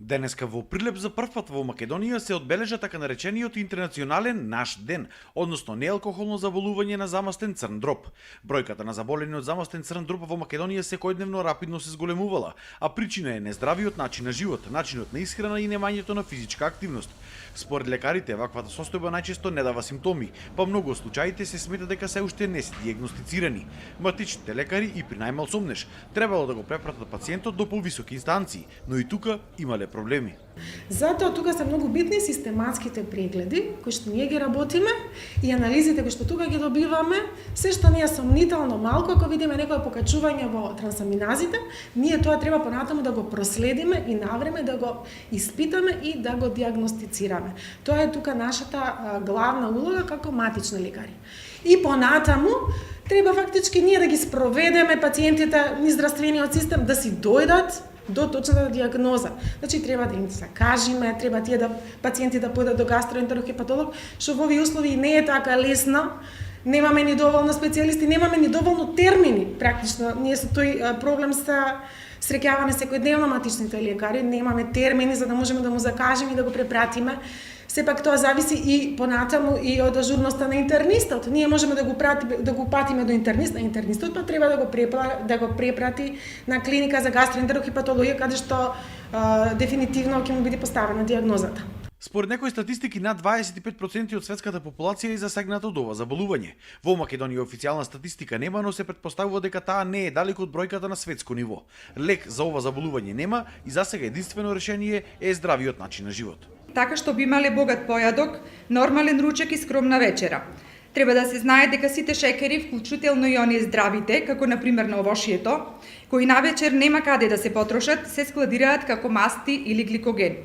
Денеска во Прилеп за прв пат во Македонија се одбележа така наречениот интернационален наш ден, односно неалкохолно заболување на замастен црн дроб. Бројката на заболени од замастен црн дроб во Македонија секојдневно рапидно се зголемувала, а причина е нездравиот начин на живот, начинот на исхрана и немањето на физичка активност. Според лекарите, ваквата состојба најчесто не дава симптоми, па многу од случаите се смета дека се уште не се диагностицирани. Матичните лекари и при најмал сомнеш требало да го препратат пациентот до повисоки инстанции, но и тука имале проблеми. Затоа тука се многу битни систематските прегледи кои што ние ги работиме и анализите кои што тука ги добиваме, се што не е сомнително малку ако видиме некое покачување во трансаминазите, ние тоа треба понатаму да го проследиме и навреме да го испитаме и да го диагностицираме. Тоа е тука нашата главна улога како матични лекари. И понатаму треба фактички ние да ги спроведеме пациентите низ здравствениот систем да си дојдат до точната диагноза. Значи треба да им закажиме, треба тие пациенти да појдат до гастроентерохепатолог, што во овие услови не е така лесно. Немаме ни доволно специјалисти, немаме ни доволно термини. Практично ние со тој проблем среќаваме секојдневно матичните лекари, немаме термини за да можеме да му закажеме и да го препратиме. Сепак тоа зависи и понатаму и од ажурноста на интернистот. Ние можеме да го патиме до интернист, а интернистот па треба да го препрати на клиника за гастроентерохепатологија каде што дефинитивно ќе му биде поставена диагнозата. Според некои статистики, над 25% од светската популација е засегната од ова заболување. Во Македонија официјална статистика нема, но се претпоставува дека таа не е далеку од бројката на светско ниво. Лек за ова заболување нема и засега единствено решение е здравиот начин на живот. Така што би имале богат појадок, нормален ручек и скромна вечера. Треба да се знае дека сите шекери, вклучително и оние здравите, како например на овошието, кои навечер нема каде да се потрошат, се складираат како масти или гликоген.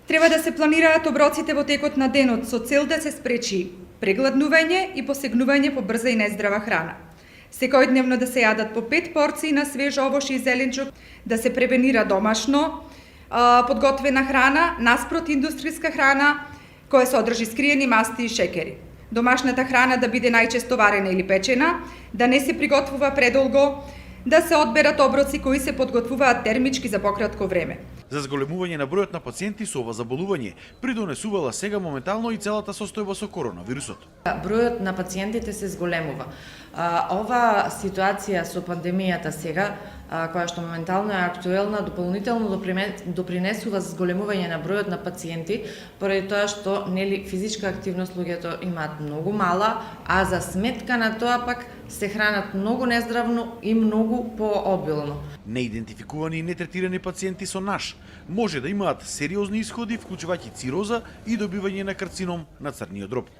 Треба да се планираат оброците во текот на денот со цел да се спречи прегладнување и посегнување по брза и нездрава храна. Секојдневно да се јадат по 5 порции на свеж овош и зеленчук, да се превенира домашно подготвена храна наспрот индустријска храна која содржи скриени масти и шекери. Домашната храна да биде најчесто варена или печена, да не се приготвува предолго, да се одберат оброци кои се подготвуваат термички за пократко време. За зголемување на бројот на пациенти со ова заболување придонесувала сега моментално и целата состојба со коронавирусот. Бројот на пациентите се зголемува. Ова ситуација со пандемијата сега, која што моментално е актуелна, дополнително допринесува за зголемување на бројот на пациенти, поради тоа што физичка активност луѓето имаат многу мала, а за сметка на тоа пак се хранат многу нездравно и многу пообилно. Неидентификувани и нетретирани пациенти со НАШ може да имаат сериозни исходи, вклучувајќи цироза и добивање на карцином на црниот дроб.